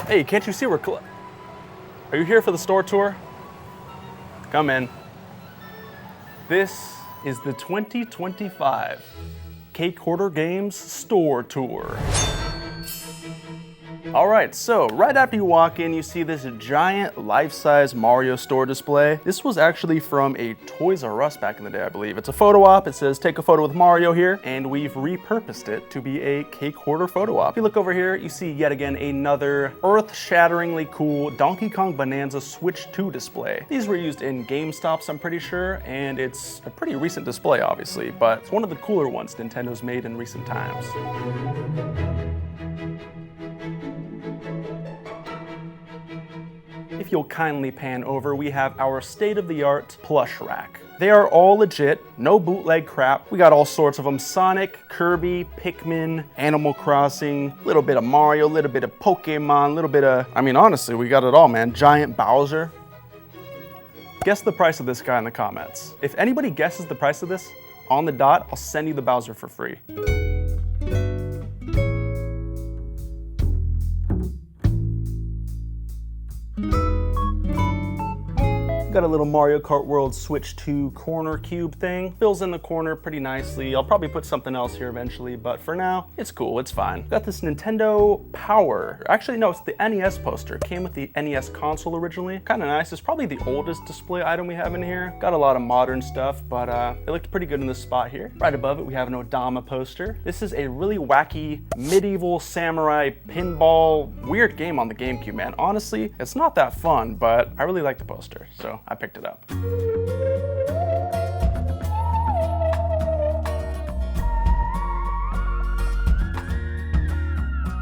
Hey, can't you see we're Are you here for the store tour? Come in. This is the 2025 CakeHoarder Games Store Tour. All right, so right after you walk in, you see this giant life-size Mario store display. This was actually from a Toys R Us back in the day, I believe. It's a photo op. It says, take a photo with Mario here, and we've repurposed it to be a CakeHoarder photo op. If you look over here, you see yet again another earth-shatteringly cool Donkey Kong Bonanza Switch 2 display. These were used in GameStops, I'm pretty sure, and it's a pretty recent display, obviously, but it's one of the cooler ones Nintendo's made in recent times. If you'll kindly pan over, we have our state-of-the-art plush rack. They are all legit, no bootleg crap. We got all sorts of them: Sonic, Kirby, Pikmin, Animal Crossing, a little bit of Mario, a little bit of Pokemon, a little bit of, I mean, honestly, we got it all, man. Giant Bowser. Guess the price of this guy in the comments. If anybody guesses the price of this on the dot, I'll send you the Bowser for free. Got a little Mario Kart World Switch 2 corner cube thing. Fills in the corner pretty nicely. I'll probably put something else here eventually, but for now, it's cool, it's fine. Got this Nintendo Power. Actually, no, it's the NES poster. It came with the NES console originally. Kind of nice. It's probably the oldest display item we have in here. Got a lot of modern stuff, but it looked pretty good in this spot here. Right above it, we have an Odama poster. This is a really wacky medieval samurai pinball weird game on the GameCube, man. Honestly, it's not that fun, but I really like the poster, so I picked it up.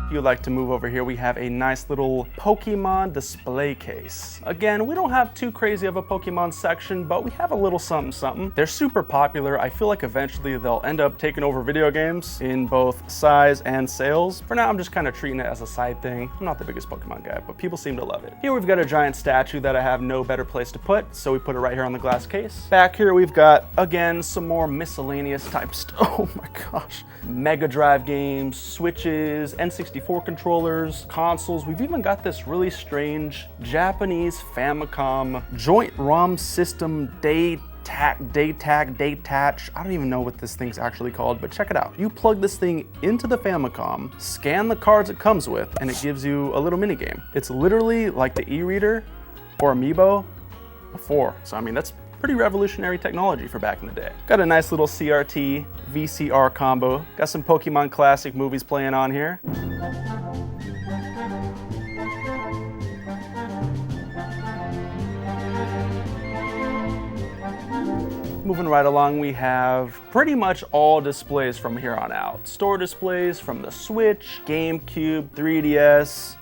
If you'd like to move over here, we have a nice little Pokemon display case. Again, we don't have too crazy of a Pokemon section, but we have a little something something. They're super popular. I feel like eventually they'll end up taking over video games in both size and sales. For now, I'm just kind of treating it as a side thing. I'm not the biggest Pokemon guy, but people seem to love it. Here we've got a giant statue that I have no better place to put, so we put it right here on the glass case. Back here we've got, again, some more miscellaneous type stuff. Oh my gosh. Mega Drive games, Switches, N64 controllers, consoles. We've even got this really strange Japanese Famicom joint ROM system detach. I don't even know what this thing's actually called, but check it out. You plug this thing into the Famicom, scan the cards it comes with, and it gives you a little mini game. It's literally like the e-reader or Amiibo before. So I mean, that's pretty revolutionary technology for back in the day. Got a nice little CRT VCR combo. Got some Pokemon Classic movies playing on here. Moving right along, we have pretty much all displays from here on out. Store displays from the Switch, GameCube, 3DS,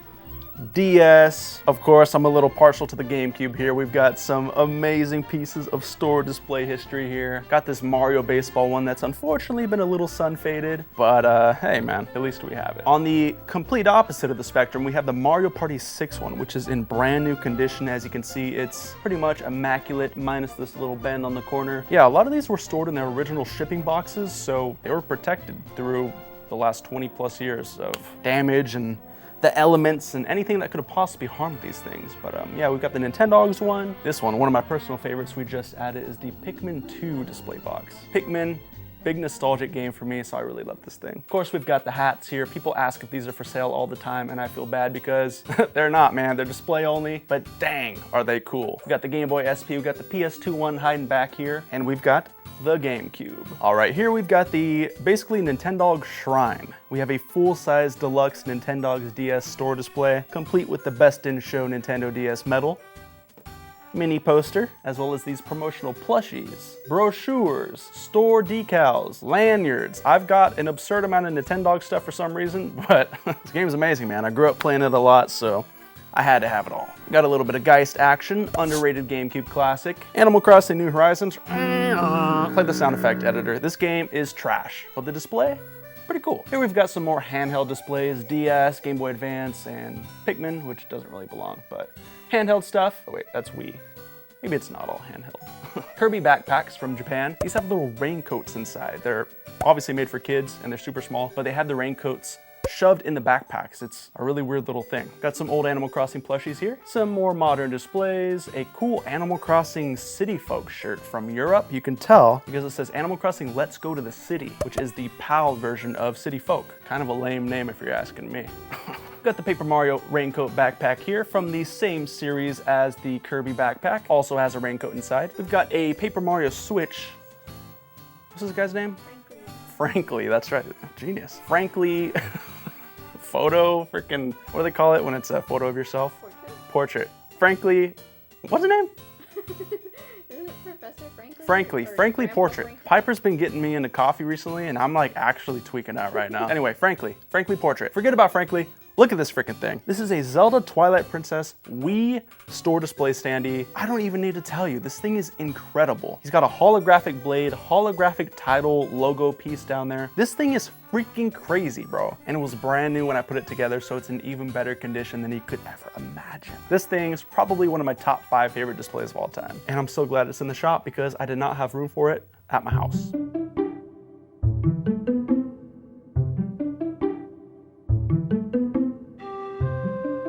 DS. Of course, I'm a little partial to the GameCube here. We've got some amazing pieces of store display history here. Got this Mario baseball one that's unfortunately been a little sun faded, but hey man, at least we have it. On the complete opposite of the spectrum, we have the Mario Party 6 one, which is in brand new condition. As you can see, it's pretty much immaculate, minus this little bend on the corner. Yeah, a lot of these were stored in their original shipping boxes, so they were protected through the last 20 plus years of damage and the elements and anything that could have possibly harmed these things. But yeah, we've got the Nintendogs one. This one of my personal favorites we just added, is the Pikmin 2 display box. Pikmin, big nostalgic game for me, so I really love this thing. Of course, we've got the hats here. People ask if these are for sale all the time, and I feel bad because they're not, man. They're display only, but dang, are they cool. We've got the Game Boy SP, we've got the PS2 one hiding back here, and we've got the GameCube. All right, here we've got the basically Nintendog Shrine. We have a full-size deluxe Nintendogs DS store display, complete with the Best in Show Nintendo DS medal, mini poster, as well as these promotional plushies, brochures, store decals, lanyards. I've got an absurd amount of Nintendog stuff for some reason, but this game's amazing, man. I grew up playing it a lot, so I had to have it all. Got a little bit of Geist action, underrated GameCube classic. Animal Crossing New Horizons. Play the sound effect editor. This game is trash, but the display, pretty cool. Here we've got some more handheld displays, DS, Game Boy Advance, and Pikmin, which doesn't really belong, but handheld stuff. Oh wait, that's Wii. Maybe it's not all handheld. Kirby backpacks from Japan. These have little raincoats inside. They're obviously made for kids and they're super small, but they have the raincoats shoved in the backpacks. It's a really weird little thing. Got some old Animal Crossing plushies here, some more modern displays, a cool Animal Crossing City Folk shirt from Europe. You can tell because it says Animal Crossing Let's Go to the City, which is the PAL version of City Folk. Kind of a lame name if you're asking me. Got the Paper Mario raincoat backpack here from the same series as the Kirby backpack. Also has a raincoat inside. We've got a Paper Mario Switch. What's this guy's name? Frankly, that's right. Genius. Frankly, photo, freaking, what do they call it when it's a photo of yourself? Portrait. Frankly, what's the name? Isn't it Professor Franklin? Frankly Portrait. Franklin? Piper's been getting me into coffee recently and I'm like actually tweaking out right now. Anyway, Frankly Portrait. Forget about Frankly. Look at this freaking thing. This is a Zelda Twilight Princess Wii store display standee. I don't even need to tell you, this thing is incredible. He's got a holographic blade, holographic title logo piece down there. This thing is freaking crazy, bro. And it was brand new when I put it together, so it's in even better condition than you could ever imagine. This thing is probably one of my top 5 favorite displays of all time. And I'm so glad it's in the shop because I did not have room for it at my house.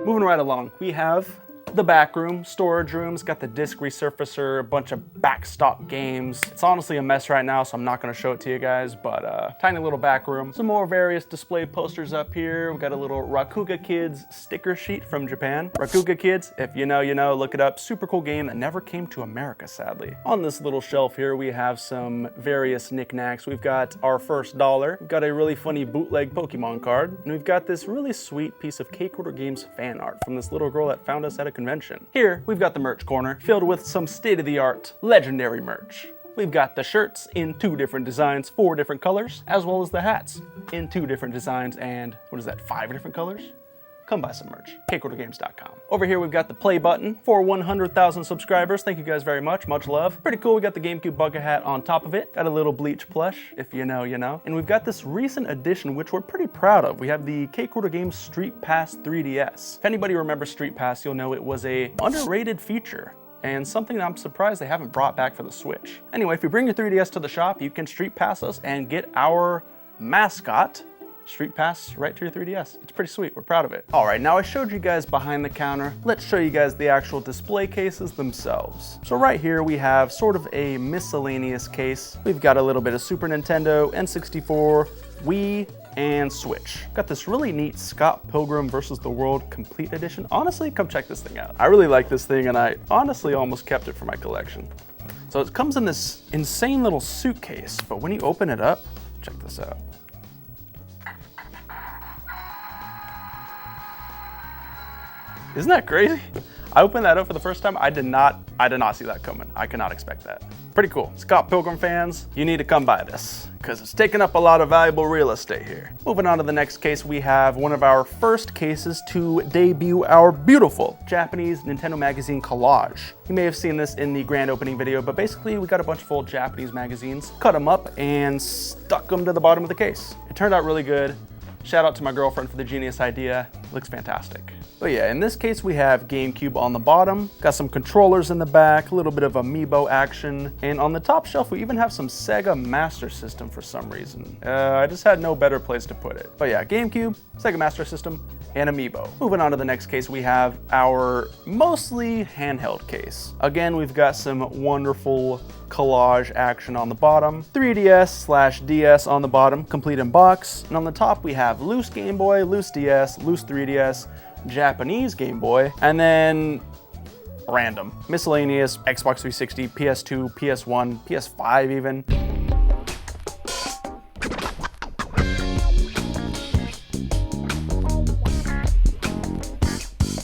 Moving right along, we have the back room, storage rooms, got the disc resurfacer, a bunch of backstop games. It's honestly a mess right now, so I'm not gonna show it to you guys, but tiny little back room. Some more various display posters up here. We got a little Rakuga Kids sticker sheet from Japan. Rakuga Kids, if you know, you know, look it up. Super cool game that never came to America, sadly. On this little shelf here, we have some various knickknacks. We've got our first dollar. We've got a really funny bootleg Pokemon card. And we've got this really sweet piece of CakeHoarder Games fan art from this little girl that found us at a convention. Here, we've got the merch corner filled with some state-of-the-art legendary merch. We've got the shirts in 2 different designs, 4 different colors, as well as the hats in 2 different designs and, 5 different colors? Come buy some merch, CakeHoarderGames.com. Over here, we've got the play button for 100,000 subscribers. Thank you guys very much, much love. Pretty cool, we got the GameCube bucket hat on top of it. Got a little bleach plush, if you know, you know. And we've got this recent addition, which we're pretty proud of. We have the CakeHoarder Games Street Pass 3DS. If anybody remembers Street Pass, you'll know it was a underrated feature and something that I'm surprised they haven't brought back for the Switch. Anyway, if you bring your 3DS to the shop, you can Street Pass us and get our mascot, Street Pass, right to your 3DS. It's pretty sweet, we're proud of it. All right, now I showed you guys behind the counter. Let's show you guys the actual display cases themselves. So right here we have sort of a miscellaneous case. We've got a little bit of Super Nintendo, N64, Wii, and Switch. Got this really neat Scott Pilgrim vs. the World Complete Edition. Honestly, come check this thing out. I really like this thing and I honestly almost kept it for my collection. So it comes in this insane little suitcase, but when you open it up, check this out. Isn't that crazy? I opened that up for the first time. I did not see that coming. I could not expect that. Pretty cool. Scott Pilgrim fans, you need to come buy this because it's taking up a lot of valuable real estate here. Moving on to the next case, we have one of our first cases to debut our beautiful Japanese Nintendo magazine collage. You may have seen this in the grand opening video, but basically we got a bunch of old Japanese magazines, cut them up and stuck them to the bottom of the case. It turned out really good. Shout out to my girlfriend for the genius idea. Looks fantastic. But yeah, in this case we have GameCube on the bottom, got some controllers in the back, a little bit of amiibo action, and on the top shelf we even have some Sega Master System for some reason. I just had no better place to put it. But yeah, GameCube, Sega Master System, and amiibo. Moving on to the next case, we have our mostly handheld case. Again, we've got some wonderful collage action on the bottom, 3DS/DS on the bottom, complete in box, and on the top we have loose Game Boy, loose DS, loose 3DS, Japanese Game Boy, and then random. Miscellaneous, Xbox 360, PS2, PS1, PS5 even.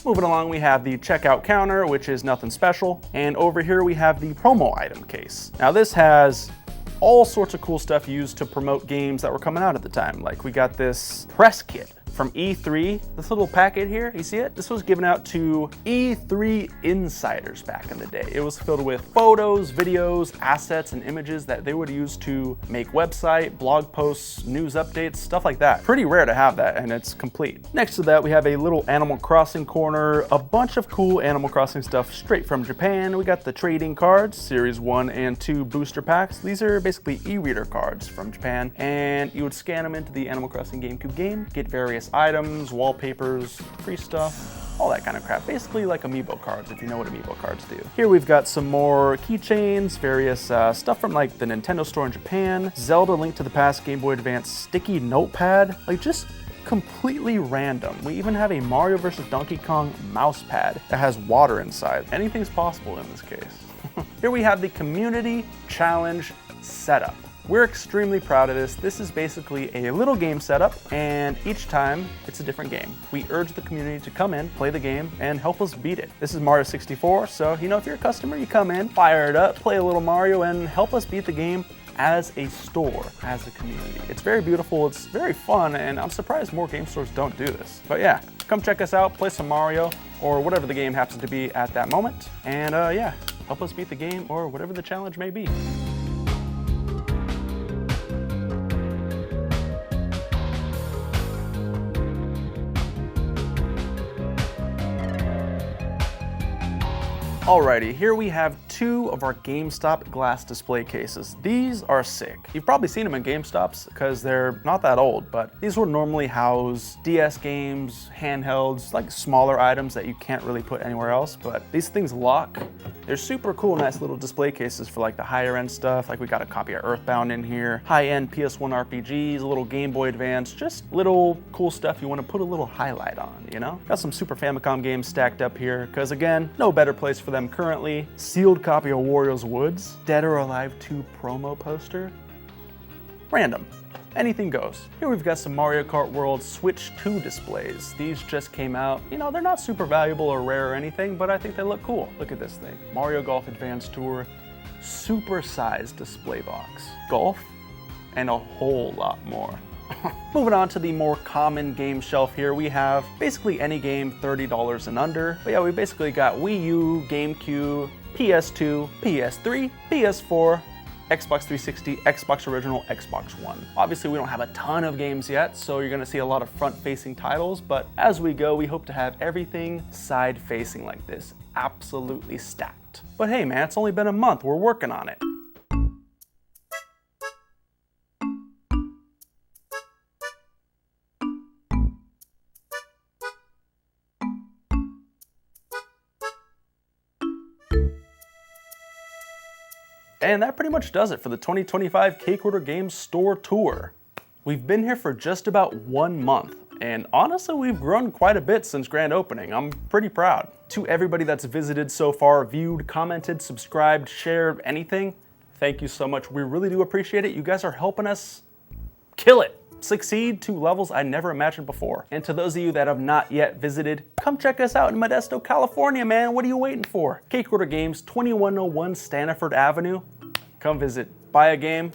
Moving along, we have the checkout counter, which is nothing special. And over here we have the promo item case. Now this has all sorts of cool stuff used to promote games that were coming out at the time. Like we got this press kit from E3, this little packet here, you see it? This was given out to E3 insiders back in the day. It was filled with photos, videos, assets, and images that they would use to make website, blog posts, news updates, stuff like that. Pretty rare to have that, and it's complete. Next to that, we have a little Animal Crossing corner, a bunch of cool Animal Crossing stuff straight from Japan. We got the trading cards, Series 1 and 2 booster packs. These are basically e-reader cards from Japan, and you would scan them into the Animal Crossing GameCube game, get various various items, wallpapers, free stuff, all that kind of crap. Basically like amiibo cards, if you know what amiibo cards do. Here we've got some more keychains, various stuff from like the Nintendo store in Japan, Zelda Link to the Past Game Boy Advance sticky notepad, like just completely random. We even have a Mario vs. Donkey Kong mouse pad that has water inside. Anything's possible in this case. Here we have the community challenge setup. We're extremely proud of this. This is basically a little game setup, and each time it's a different game. We urge the community to come in, play the game, and help us beat it. This is Mario 64, so you know, if you're a customer, you come in, fire it up, play a little Mario, and help us beat the game as a store, as a community. It's very beautiful, it's very fun, and I'm surprised more game stores don't do this. But yeah, come check us out, play some Mario, or whatever the game happens to be at that moment, and yeah, help us beat the game or whatever the challenge may be. Alrighty, here we have two of our GameStop glass display cases. These are sick. You've probably seen them in GameStops because they're not that old, but these will normally house DS games, handhelds, like smaller items that you can't really put anywhere else, but these things lock. They're super cool, nice little display cases for like the higher end stuff. Like we got a copy of Earthbound in here, high-end PS1 RPGs, a little Game Boy Advance, just little cool stuff you want to put a little highlight on, you know? Got some Super Famicom games stacked up here, because again, no better place for them currently. Sealed copy of Wario's Woods, Dead or Alive 2 promo poster. Random. Anything goes. Here we've got some Mario Kart World Switch 2 displays. These just came out. You know, they're not super valuable or rare or anything, but I think they look cool. Look at this thing. Mario Golf Advanced Tour, super-sized display box. Golf, and a whole lot more. Moving on to the more common game shelf here, we have basically any game $30 and under. But yeah, we basically got Wii U, GameCube, PS2, PS3, PS4, Xbox 360, Xbox Original, Xbox One. Obviously, we don't have a ton of games yet, so you're gonna see a lot of front-facing titles, but as we go, we hope to have everything side-facing like this, absolutely stacked. But hey man, it's only been a month, we're working on it. And that pretty much does it for the 2025 CakeHoarder Games Store Tour. We've been here for just about 1 month, and honestly, we've grown quite a bit since grand opening. I'm pretty proud. To everybody that's visited so far, viewed, commented, subscribed, shared, anything, thank you so much. We really do appreciate it. You guys are helping us kill it. Succeed to levels I never imagined before. And to those of you that have not yet visited, come check us out in Modesto, California, man. What are you waiting for? CakeHoarder Games, 2101 Standiford Avenue. Come visit, buy a game,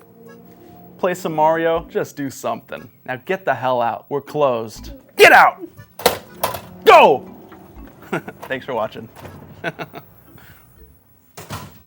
play some Mario, just do something. Now get the hell out, we're closed. Get out! Go! Thanks for watching.